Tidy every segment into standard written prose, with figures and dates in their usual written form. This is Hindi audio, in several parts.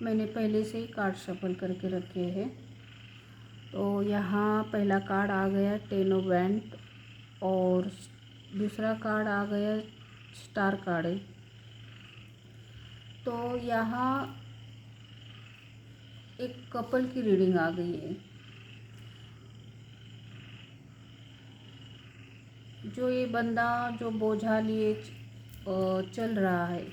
मैंने पहले से ही कार्ड शफल करके रखे हैं। तो यहाँ पहला कार्ड आ गया 10 ऑफ वैंड और दूसरा कार्ड आ गया स्टार कार्ड है। तो यहाँ एक कपल की रीडिंग आ गई है। जो ये बंदा जो बोझा लिए चल रहा है,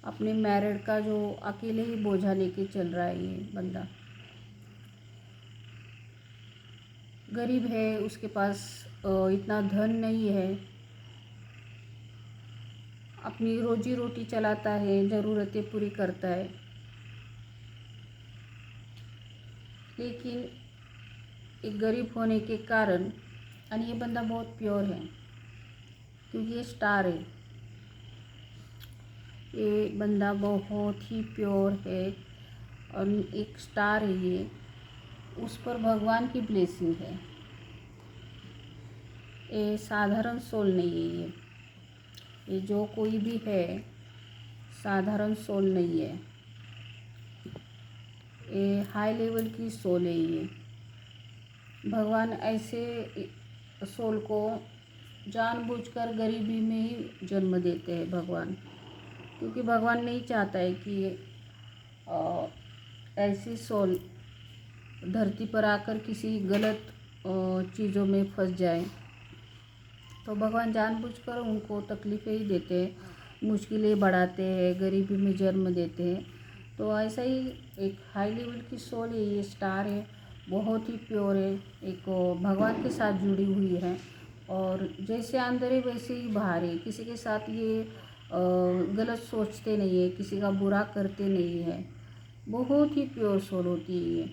अपने मैरिड का जो अकेले ही बोझा लेके चल रहा है, ये बंदा गरीब है, उसके पास इतना धन नहीं है, अपनी रोजी रोटी चलाता है, ज़रूरतें पूरी करता है, लेकिन एक गरीब होने के कारण, और ये बंदा बहुत प्योर है क्योंकि ये स्टार है, ये बंदा बहुत ही प्योर है और एक स्टार है, ये उस पर भगवान की ब्लेसिंग है। ये साधारण सोल नहीं है, ये जो कोई भी है साधारण सोल नहीं है, ये हाई लेवल की सोल है। ये भगवान ऐसे सोल को जानबूझकर गरीबी में ही जन्म देते हैं भगवान, क्योंकि भगवान नहीं चाहता है कि ऐसी सोल धरती पर आकर किसी गलत चीज़ों में फंस जाए। तो भगवान जानबूझकर उनको तकलीफ़ें ही देते हैं, मुश्किलें बढ़ाते हैं, गरीबी में जन्म देते हैं। तो ऐसा ही एक हाई लेवल की सोल है, ये स्टार है, बहुत ही प्योर है, एक भगवान के साथ जुड़ी हुई है और जैसे अंदर है वैसे ही बाहर है। किसी के साथ ये गलत सोचते नहीं है, किसी का बुरा करते नहीं है, बहुत ही प्योर सोल होती है ये।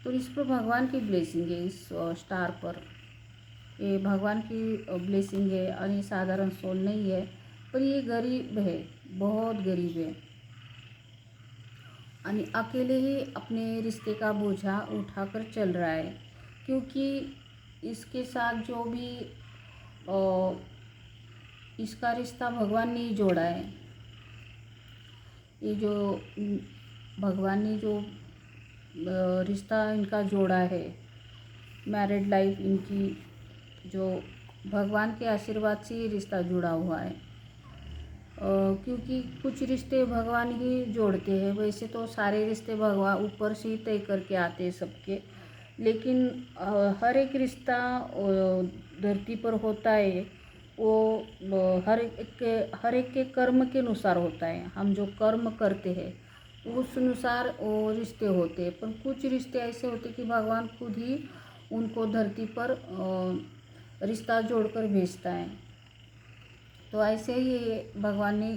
तो इस पर भगवान की ब्लेसिंग है, इस स्टार पर ये भगवान की ब्लेसिंग है और ये साधारण सोल नहीं है, पर ये गरीब है, बहुत गरीब है और अकेले ही अपने रिश्ते का बोझा उठाकर चल रहा है, क्योंकि इसके साथ जो भी इसका रिश्ता भगवान ने ही जोड़ा है। ये जो भगवान ने जो रिश्ता इनका जोड़ा है, मैरिड लाइफ इनकी, जो भगवान के आशीर्वाद से ये रिश्ता जुड़ा हुआ है। क्योंकि कुछ रिश्ते भगवान ही जोड़ते हैं, वैसे तो सारे रिश्ते भगवान ऊपर से ही तय करके आते हैं सबके, लेकिन हर एक रिश्ता धरती पर होता है वो हर एक के कर्म के अनुसार होता है। हम जो कर्म करते हैं उस अनुसार वो रिश्ते होते हैं, पर कुछ रिश्ते ऐसे होते कि भगवान खुद ही उनको धरती पर रिश्ता जोड़कर भेजता है। तो ऐसे ही भगवान ने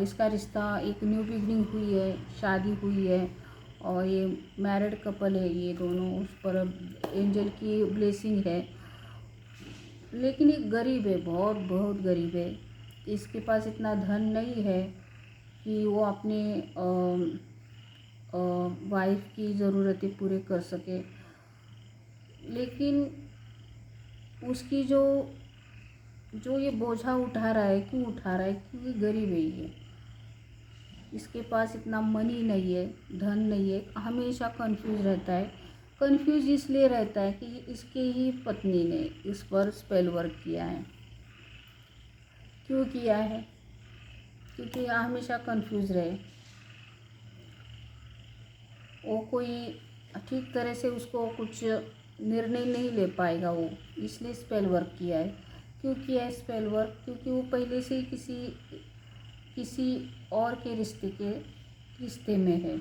इसका रिश्ता एक न्यू बिगनिंग हुई है, शादी हुई है और ये मैरिड कपल है, ये दोनों, उस पर एंजल की ब्लेसिंग है। लेकिन ये गरीब है, बहुत बहुत गरीब है, इसके पास इतना धन नहीं है कि वो अपने वाइफ की ज़रूरतें पूरे कर सके, लेकिन उसकी जो ये बोझा उठा रहा है, क्यों उठा रहा है, क्योंकि गरीब है ये, इसके पास इतना मनी नहीं है, धन नहीं है, हमेशा कंफ्यूज रहता है। कंफ्यूज इसलिए रहता है कि इसके ही पत्नी ने इस पर स्पेल वर्क किया है। क्यों किया है? क्योंकि यह हमेशा कंफ्यूज रहे, वो कोई ठीक तरह से उसको कुछ निर्णय नहीं ले पाएगा वो, इसलिए स्पेल वर्क किया है। क्यों किया है स्पेल वर्क? क्योंकि वो पहले से ही किसी और के रिश्ते में है,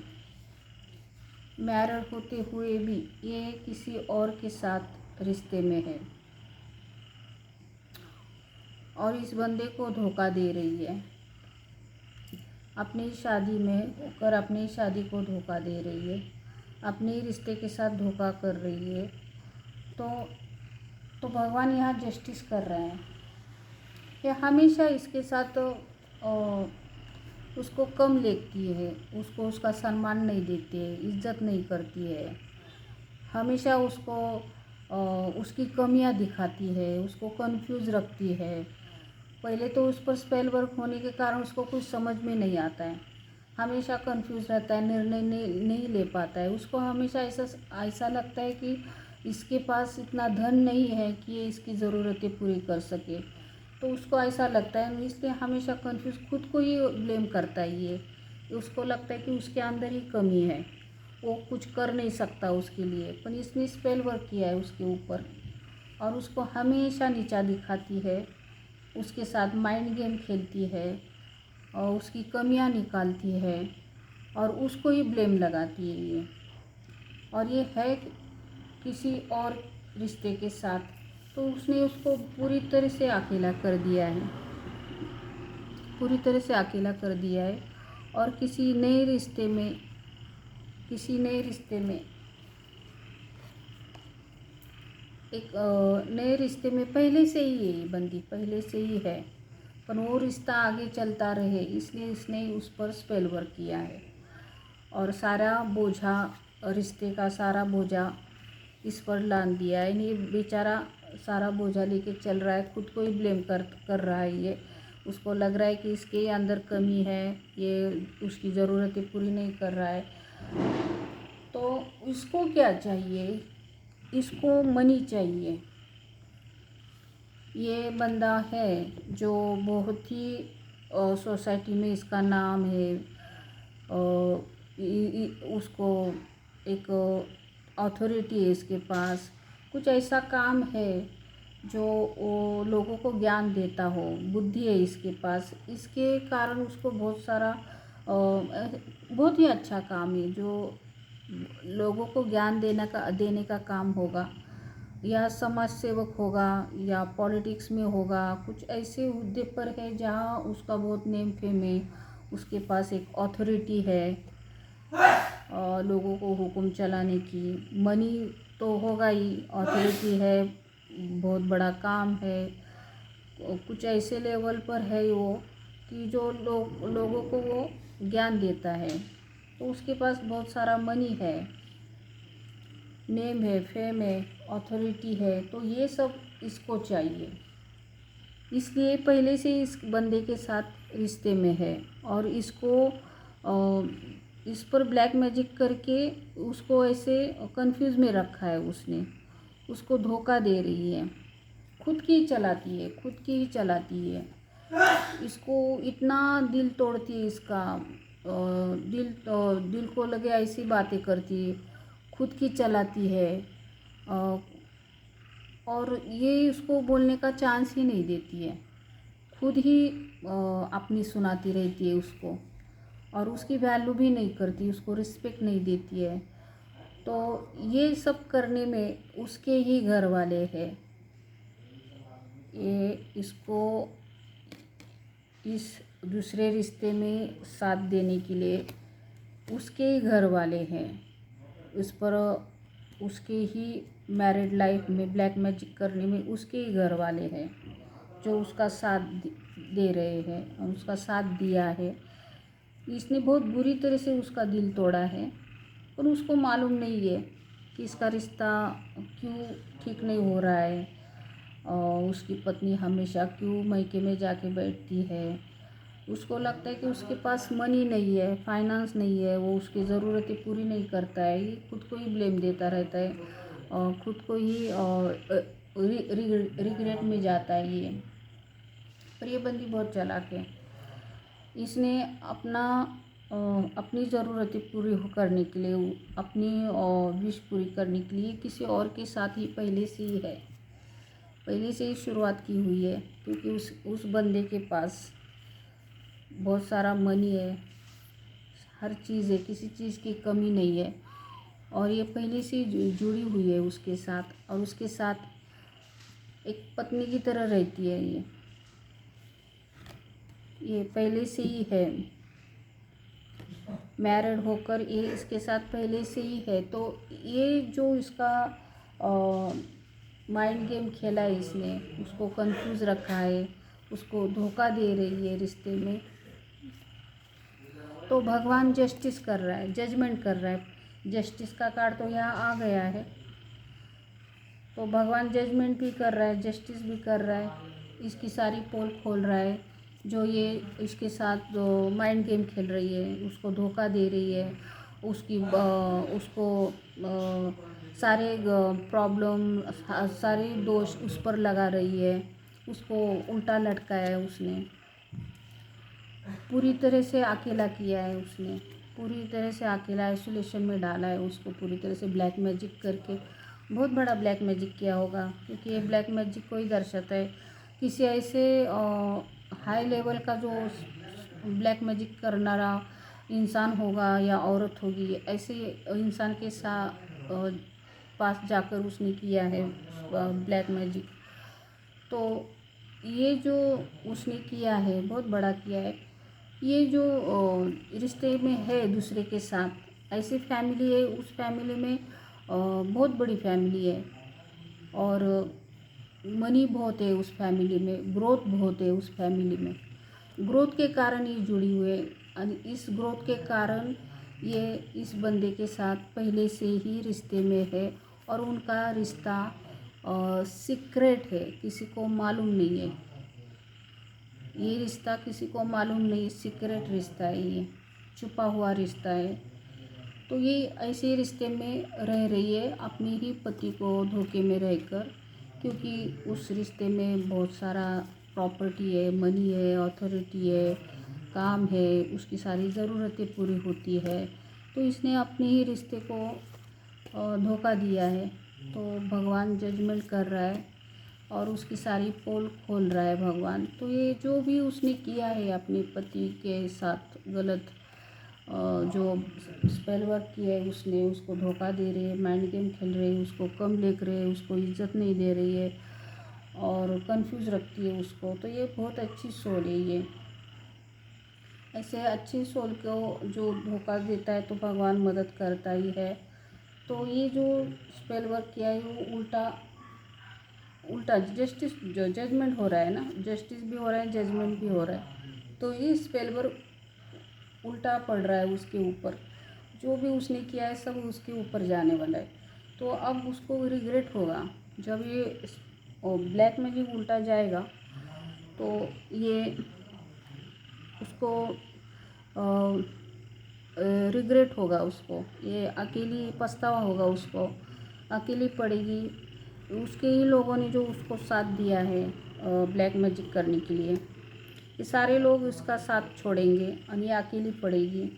मैरिड होते हुए भी ये किसी और के साथ रिश्ते में है और इस बंदे को धोखा दे रही है, अपनी शादी में होकर अपनी शादी को धोखा दे रही है, अपने ही रिश्ते के साथ धोखा कर रही है। तो भगवान यहाँ जस्टिस कर रहे हैं। ये हमेशा इसके साथ उसको कम लेती है, उसको उसका सम्मान नहीं देती है, इज्जत नहीं करती है, हमेशा उसको उसकी कमियां दिखाती है, उसको कंफ्यूज रखती है। पहले तो उस पर स्पेल वर्क होने के कारण उसको कुछ समझ में नहीं आता है, हमेशा कंफ्यूज रहता है, निर्णय नहीं ले पाता है। उसको हमेशा ऐसा लगता है कि इसके पास इतना धन नहीं है कि ये इसकी ज़रूरतें पूरी कर सके। तो उसको ऐसा लगता है, इसलिए हमेशा कंफ्यूज खुद को ही ब्लेम करता है। ये उसको लगता है कि उसके अंदर ही कमी है, वो कुछ कर नहीं सकता उसके लिए। पर इसने स्पेल वर्क किया है उसके ऊपर और उसको हमेशा नीचा दिखाती है, उसके साथ माइंड गेम खेलती है और उसकी कमियां निकालती है और उसको ही ब्लेम लगाती है ये। और ये है किसी और रिश्ते के साथ, तो उसने उसको पूरी तरह से अकेला कर दिया है, पूरी तरह से अकेला कर दिया है। और किसी नए रिश्ते में एक नए रिश्ते में पहले से ही ये बंदी पहले से ही है, पर वो रिश्ता आगे चलता रहे इसलिए इसने उस पर स्पेल वर्क किया है और सारा बोझा, रिश्ते का सारा बोझा इस पर लाद दिया है। ये बेचारा सारा बोझा लेके चल रहा है, खुद को ही ब्लेम कर रहा है। ये उसको लग रहा है कि इसके अंदर कमी है, ये उसकी ज़रूरतें पूरी नहीं कर रहा है। तो इसको क्या चाहिए, इसको मनी चाहिए। ये बंदा है जो बहुत ही सोसाइटी में इसका नाम है, उसको एक अथॉरिटी है इसके पास, कुछ ऐसा काम है जो वो लोगों को ज्ञान देता हो, बुद्धि है इसके पास। इसके कारण उसको बहुत सारा बहुत ही अच्छा काम है जो लोगों को ज्ञान देने का काम होगा, या समाज सेवक होगा या पॉलिटिक्स में होगा। कुछ ऐसे हुद्दे पर है जहाँ उसका बहुत नेम फेम है, उसके पास एक अथॉरिटी है लोगों को हुक्म चलाने की। मनी तो होगा ही, अथॉरिटी है, बहुत बड़ा काम है, कुछ ऐसे लेवल पर है वो कि जो लोगों को वो ज्ञान देता है। तो उसके पास बहुत सारा मनी है, नेम है, फेम है, अथॉरिटी है, तो ये सब इसको चाहिए। इसलिए पहले से इस बंदे के साथ रिश्ते में है और इस पर ब्लैक मैजिक करके उसको ऐसे कंफ्यूज में रखा है। उसने उसको धोखा दे रही है, खुद की ही चलाती है। इसको इतना दिल तोड़ती है, इसका दिल को लगे ऐसी बातें करती है, खुद की चलाती है और ये उसको बोलने का चांस ही नहीं देती है, खुद ही अपनी सुनाती रहती है उसको और उसकी वैल्यू भी नहीं करती, उसको रिस्पेक्ट नहीं देती है। तो ये सब करने में उसके ही घर वाले हैं, ये इसको इस दूसरे रिश्ते में साथ देने के लिए उसके ही घर वाले हैं, इस पर उसके ही मैरिड लाइफ में ब्लैक मैजिक करने में उसके ही घर वाले हैं जो उसका साथ दे रहे हैं और उसका साथ दिया है। इसने बहुत बुरी तरह से उसका दिल तोड़ा है और उसको मालूम नहीं है कि इसका रिश्ता क्यों ठीक नहीं हो रहा है और उसकी पत्नी हमेशा क्यों मायके में जाके बैठती है। उसको लगता है कि उसके पास मनी नहीं है, फाइनेंस नहीं है, वो उसकी ज़रूरतें पूरी नहीं करता है। ये खुद को ही ब्लेम देता रहता है और खुद को ही रिग्रेट में जाता है ये। पर ये बंदी बहुत चालाक है, इसने अपनी ज़रूरतें पूरी करने के लिए, अपनी विश पूरी करने के लिए किसी और के साथ ही पहले से ही शुरुआत की हुई है। क्योंकि उस बंदे के पास बहुत सारा मनी है, हर चीज़ है, किसी चीज़ की कमी नहीं है और ये पहले से जुड़ी हुई है उसके साथ और उसके साथ एक पत्नी की तरह रहती है। ये पहले से ही है, मैरिड होकर ये इसके साथ पहले से ही है। तो ये जो इसका माइंड गेम खेला है, इसने उसको कंफ्यूज रखा है, उसको धोखा दे रही है रिश्ते में। तो भगवान जस्टिस कर रहा है, जजमेंट कर रहा है, जस्टिस का कार्ड तो यहाँ आ गया है। तो भगवान जजमेंट भी कर रहा है, जस्टिस भी कर रहा है, इसकी सारी पोल खोल रहा है जो ये इसके साथ माइंड गेम खेल रही है, उसको धोखा दे रही है, उसको सारे प्रॉब्लम सारे दोष उस पर लगा रही है, उसको उल्टा लटकाया है उसने, पूरी तरह से अकेला किया है उसने, पूरी तरह से अकेला आइसोलेशन में डाला है उसको, पूरी तरह से ब्लैक मैजिक करके। बहुत बड़ा ब्लैक मैजिक किया होगा, क्योंकि ये ब्लैक मैजिक को ही दर्शाता है। किसी ऐसे हाई लेवल का जो ब्लैक मैजिक करनारा इंसान होगा या औरत होगी, ऐसे इंसान के पास जाकर उसने किया है ब्लैक मैजिक। तो ये जो उसने किया है बहुत बड़ा किया है। ये जो रिश्ते में है दूसरे के साथ, ऐसी फैमिली है, उस फैमिली में बहुत बड़ी फैमिली है, और मनी बहुत है उस फैमिली में, ग्रोथ बहुत है उस फैमिली में। ग्रोथ के कारण ये जुड़ी हुई है, और इस ग्रोथ के कारण ये इस बंदे के साथ पहले से ही रिश्ते में है, और उनका रिश्ता सीक्रेट है, किसी को मालूम नहीं है। ये रिश्ता किसी को मालूम नहीं, सीक्रेट रिश्ता है, ये छुपा हुआ रिश्ता है। तो ये ऐसे रिश्ते में रह रही है अपने ही पति को धोखे में रहकर, क्योंकि उस रिश्ते में बहुत सारा प्रॉपर्टी है, मनी है, अथॉरिटी है, काम है, उसकी सारी ज़रूरतें पूरी होती है। तो इसने अपने ही रिश्ते को धोखा दिया है। तो भगवान जजमेंट कर रहा है, और उसकी सारी पोल खोल रहा है भगवान। तो ये जो भी उसने किया है अपने पति के साथ गलत, जो स्पेल वर्क किया है उसने, उसको धोखा दे रही है, माइंड गेम खेल रही है, उसको कम देख रहे हैं, उसको इज्जत नहीं दे रही है, और कंफ्यूज रखती है उसको। तो ये बहुत अच्छी सोल है ये। ऐसे अच्छी सोल को जो धोखा देता है तो भगवान मदद करता ही है। तो ये जो स्पेल वर्क किया है वो उल्टा उल्टा जस्टिस, जो जजमेंट हो रहा है ना, जस्टिस भी हो रहा है, जजमेंट भी हो रहा है। तो ये स्पेल वर्क उल्टा पड़ रहा है उसके ऊपर, जो भी उसने किया है सब उसके ऊपर जाने वाला है। तो अब उसको रिग्रेट होगा जब ये ब्लैक मैजिक उल्टा जाएगा। तो ये उसको रिग्रेट होगा, उसको ये अकेली पछतावा होगा, उसको अकेली पड़ेगी। उसके ही लोगों ने जो उसको साथ दिया है ब्लैक मैजिक करने के लिए, ये सारे लोग इसका साथ छोड़ेंगे, और ये अकेली पड़ेगी,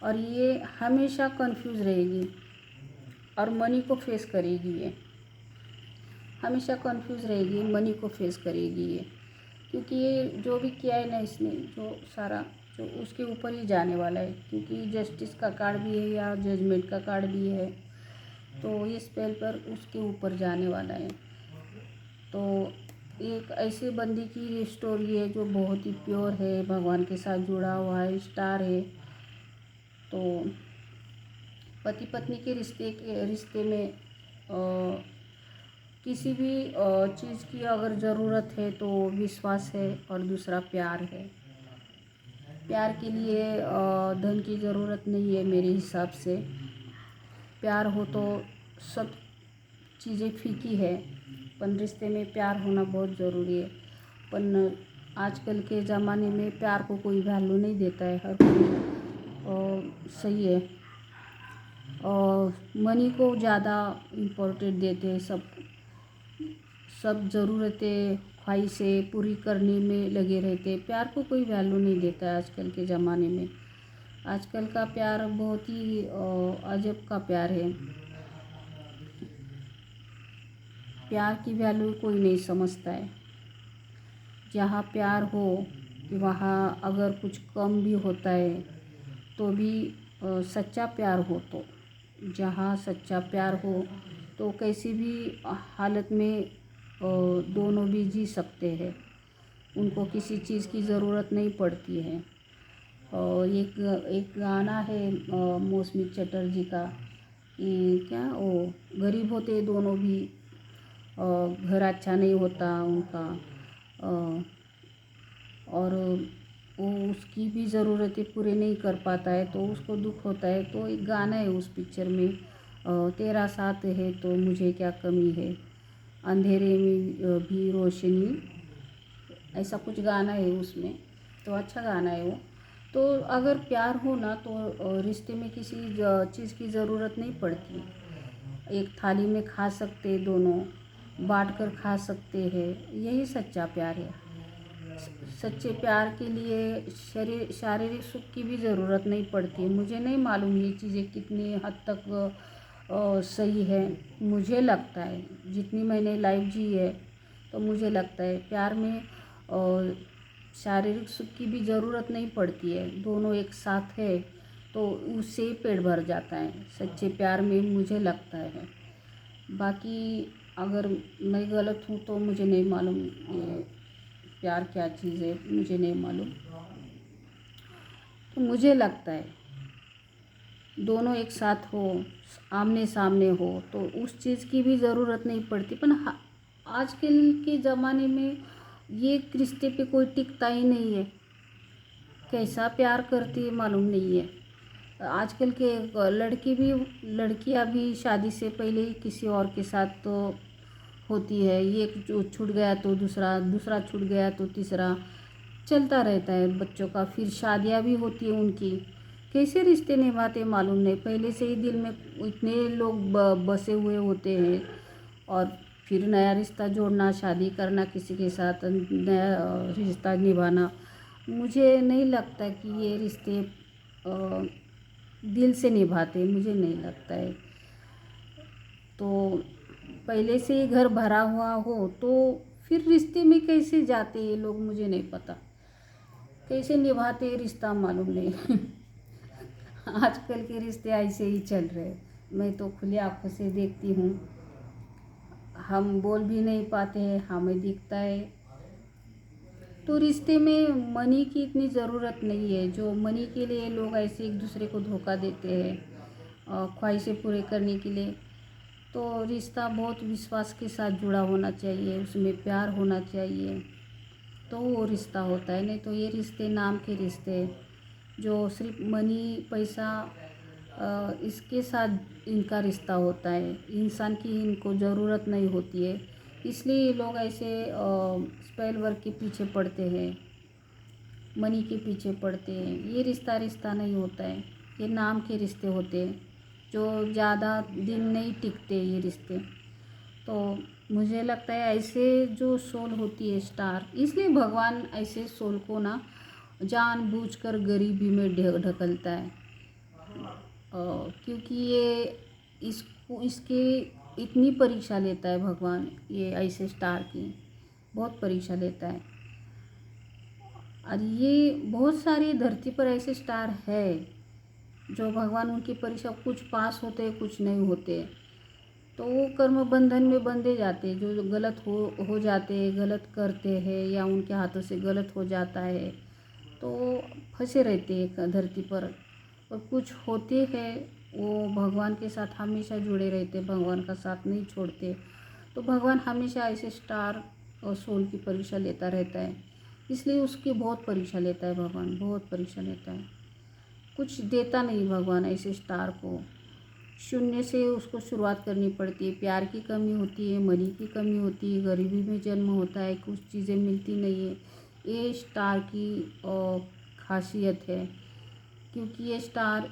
और ये हमेशा कंफ्यूज रहेगी, और मनी को फेस करेगी। ये हमेशा कंफ्यूज रहेगी, मनी को फेस करेगी ये, क्योंकि ये जो भी किया है ना इसने, जो सारा जो उसके ऊपर ही जाने वाला है, क्योंकि जस्टिस का कार्ड भी है या जजमेंट का कार्ड भी है। तो ये स्पेल पर उसके ऊपर जाने वाला है। तो एक ऐसे बंदी की स्टोरी है जो बहुत ही प्योर है, भगवान के साथ जुड़ा हुआ है, स्टार है। तो पति पत्नी के रिश्ते में किसी भी चीज़ की अगर ज़रूरत है तो विश्वास है, और दूसरा प्यार है। प्यार के लिए धन की ज़रूरत नहीं है मेरे हिसाब से। प्यार हो तो सब चीज़ें फीकी है, पर रिश्ते में प्यार होना बहुत ज़रूरी है। पर आजकल के ज़माने में प्यार को कोई वैल्यू नहीं देता है, हर कोई सही है, और मनी को ज़्यादा इम्पोर्टेंट देते हैं। सब ज़रूरतें ख्वाहिशें पूरी करने में लगे रहते हैं। प्यार को कोई वैल्यू नहीं देता है आजकल के ज़माने में। आजकल का प्यार बहुत ही अजब का प्यार है। प्यार की वैल्यू कोई नहीं समझता है। जहाँ प्यार हो वहाँ अगर कुछ कम भी होता है तो भी सच्चा प्यार हो, तो जहाँ सच्चा प्यार हो तो कैसी भी हालत में दोनों भी जी सकते हैं, उनको किसी चीज़ की ज़रूरत नहीं पड़ती है। और एक गाना है मौसमी चटर्जी का, क्या वो गरीब होते दोनों भी, घर अच्छा नहीं होता उनका, और वो उसकी भी ज़रूरतें पूरे नहीं कर पाता है तो उसको दुख होता है। तो एक गाना है उस पिक्चर में, तेरा साथ है तो मुझे क्या कमी है, अंधेरे में भी रोशनी, ऐसा कुछ गाना है उसमें, तो अच्छा गाना है वो। तो अगर प्यार हो ना तो रिश्ते में किसी चीज़ की ज़रूरत नहीं पड़ती। एक थाली में खा सकते दोनों, बांट कर खा सकते हैं, यही सच्चा प्यार है। सच्चे प्यार के लिए शारीरिक सुख की भी ज़रूरत नहीं पड़ती। मुझे नहीं मालूम ये चीज़ें कितनी हद तक सही है। मुझे लगता है, जितनी मैंने लाइफ जी है, तो मुझे लगता है प्यार में शारीरिक सुख की भी ज़रूरत नहीं पड़ती है। दोनों एक साथ है तो उससे ही पेट भर जाता है सच्चे प्यार में, मुझे लगता है। बाकी अगर मैं गलत हूँ तो मुझे नहीं मालूम ये प्यार क्या चीज़ है, मुझे नहीं मालूम। तो मुझे लगता है दोनों एक साथ हो, आमने सामने हो, तो उस चीज़ की भी ज़रूरत नहीं पड़ती। पर आजकल के ज़माने में ये रिश्ते पे कोई टिकता ही नहीं है। कैसा प्यार करती है मालूम नहीं है। आजकल के लड़की भी, लड़कियां भी शादी से पहले ही किसी और के साथ तो होती है। ये जो छूट गया तो दूसरा, दूसरा छूट गया तो तीसरा, चलता रहता है बच्चों का। फिर शादियां भी होती है उनकी। कैसे रिश्ते निभाते मालूम नहीं, पहले से ही दिल में इतने लोग बसे हुए होते हैं, और फिर नया रिश्ता जोड़ना, शादी करना किसी के साथ, नया रिश्ता निभाना। मुझे नहीं लगता कि ये रिश्ते दिल से निभाते, मुझे नहीं लगता है। तो पहले से ही घर भरा हुआ हो तो फिर रिश्ते में कैसे जाते ये लोग, मुझे नहीं पता। कैसे निभाते रिश्ता मालूम नहीं। आजकल के रिश्ते ऐसे ही चल रहे, मैं तो खुली आंखों से देखती हूँ। हम बोल भी नहीं पाते हैं, हमें दिखता है। तो रिश्ते में मनी की इतनी ज़रूरत नहीं है। जो मनी के लिए लोग ऐसे एक दूसरे को धोखा देते हैं ख्वाहिशें पूरे करने के लिए। तो रिश्ता बहुत विश्वास के साथ जुड़ा होना चाहिए, उसमें प्यार होना चाहिए, तो वो रिश्ता होता है। नहीं तो ये रिश्ते नाम के रिश्ते जो सिर्फ मनी, पैसा, इसके साथ इनका रिश्ता होता है। इंसान की इनको ज़रूरत नहीं होती है, इसलिए ये लोग ऐसे स्पेल वर्क के पीछे पड़ते हैं, मनी के पीछे पड़ते हैं। ये रिश्ता रिश्ता नहीं होता है, ये नाम के रिश्ते होते हैं जो ज़्यादा दिन नहीं टिकते ये रिश्ते। तो मुझे लगता है ऐसे जो सोल होती है स्टार, इसलिए भगवान ऐसे सोल को ना जानबूझकर गरीबी में ढकलता है। क्योंकि ये इसके इतनी परीक्षा लेता है भगवान, ये ऐसे स्टार की बहुत परीक्षा लेता है। और ये बहुत सारी धरती पर ऐसे स्टार है जो भगवान उनकी परीक्षा, कुछ पास होते हैं कुछ नहीं होते, तो वो कर्म बंधन में बंधे जाते हैं। जो गलत हो जाते हैं, गलत करते हैं, या उनके हाथों से गलत हो जाता है, तो फंसे रहते हैं धरती पर। और कुछ होते हैं वो भगवान के साथ हमेशा जुड़े रहते, भगवान का साथ नहीं छोड़ते। तो भगवान हमेशा ऐसे स्टार और सोल की परीक्षा लेता रहता है, इसलिए उसकी बहुत परीक्षा लेता है भगवान, बहुत परीक्षा लेता है। कुछ देता नहीं भगवान ऐसे स्टार को, शून्य से उसको शुरुआत करनी पड़ती है। प्यार की कमी होती है, मनी की कमी होती है, गरीबी में जन्म होता है, कुछ चीज़ें मिलती नहीं है। ये स्टार की खासियत है, क्योंकि ये स्टार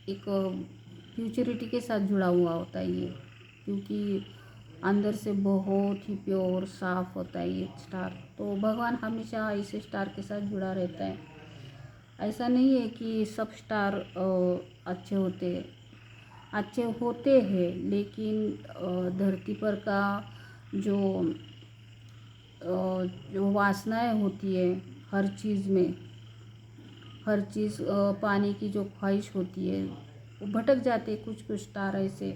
एक फ्यूचरिटी के साथ जुड़ा हुआ होता है ये, क्योंकि अंदर से बहुत ही प्योर साफ होता है ये स्टार। तो भगवान हमेशा ऐसे स्टार के साथ जुड़ा रहता है। ऐसा नहीं है कि सब स्टार अच्छे होते हैं, लेकिन धरती पर का जो जो वासनाएं होती है हर चीज़ में, हर चीज़ पाने की जो ख्वाहिश होती है, वो भटक जाते कुछ कुछ स्टार ऐसे।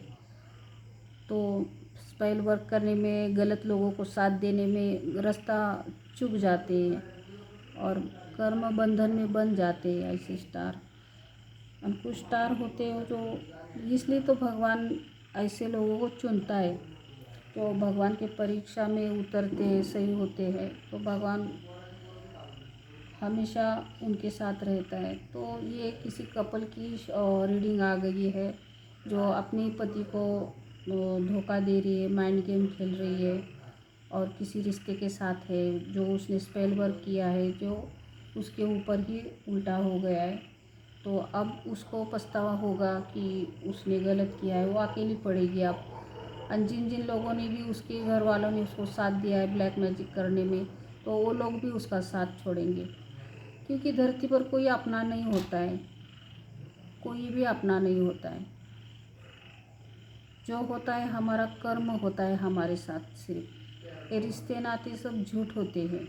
तो स्पेल वर्क करने में, गलत लोगों को साथ देने में रास्ता चूक जाते हैं, और कर्म बंधन में बन जाते हैं ऐसे स्टार। और कुछ स्टार होते हैं जो, इसलिए तो भगवान ऐसे लोगों को चुनता है जो भगवान के परीक्षा में उतरते हैं, सही होते हैं, तो भगवान हमेशा उनके साथ रहता है। तो ये किसी कपल की रीडिंग आ गई है जो अपने पति को धोखा दे रही है, माइंड गेम खेल रही है, और किसी रिश्ते के साथ है, जो उसने स्पेल वर्क किया है, जो उसके ऊपर ही उल्टा हो गया है। तो अब उसको पछतावा होगा कि उसने गलत किया है, वो अकेली पड़ेगी अब। जिन जिन लोगों ने भी, उसके घर वालों ने उसको साथ दिया है ब्लैक मैजिक करने में, तो वो लोग भी उसका साथ छोड़ेंगे। क्योंकि धरती पर कोई अपना नहीं होता है, कोई भी अपना नहीं होता है। जो होता है हमारा कर्म होता है हमारे साथ। सिर्फ ये रिश्ते नाते सब झूठ होते हैं,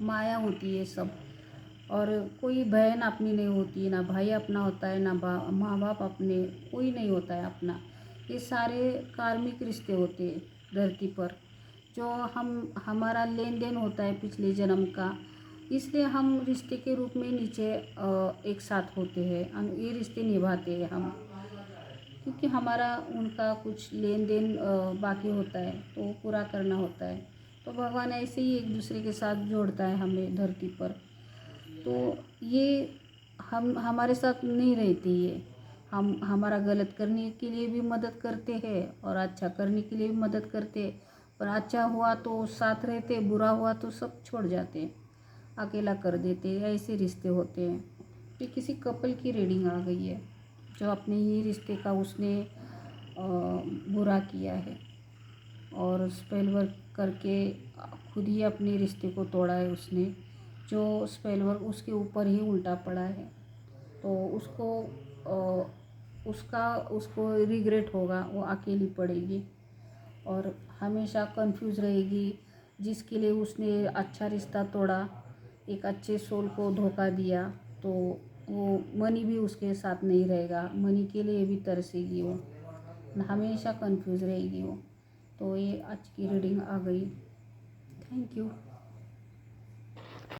माया होती है सब। और कोई बहन अपनी नहीं होती, ना भाई अपना होता है, ना माँ बाप अपने, कोई नहीं होता है अपना। ये सारे कार्मिक रिश्ते होते हैं धरती पर, जो हमारा लेन देन होता है पिछले जन्म का। इसलिए हम रिश्ते के रूप में नीचे एक साथ होते हैं, ये रिश्ते निभाते हैं हम, क्योंकि हमारा उनका कुछ लेन देन बाकी होता है, तो वो पूरा करना होता है। तो भगवान ऐसे ही एक दूसरे के साथ जोड़ता है हमें धरती पर। तो ये हम हमारे साथ नहीं रहती है। हम हमारा गलत करने के लिए भी मदद करते हैं और अच्छा करने के लिए भी मदद करते हैं। पर अच्छा हुआ तो साथ रहते, बुरा हुआ तो सब छोड़ जाते हैं, अकेला कर देते हैं। ऐसे रिश्ते होते हैं। ये किसी कपल की रीडिंग आ गई है, जो अपने ही रिश्ते का उसने बुरा किया है और स्पेल वर्क करके खुद ही अपने रिश्ते को तोड़ा है उसने। जो स्पेल वर्क उसके ऊपर ही उल्टा पड़ा है, तो उसको रिग्रेट होगा, वो अकेली पड़ेगी और हमेशा कंफ्यूज रहेगी। जिसके लिए उसने अच्छा रिश्ता तोड़ा, एक अच्छे सोल को धोखा दिया, तो वो मनी भी उसके साथ नहीं रहेगा, मनी के लिए भी तरसेगी वो, हमेशा कंफ्यूज रहेगी वो। तो ये आज की रीडिंग आ गई। Thank you.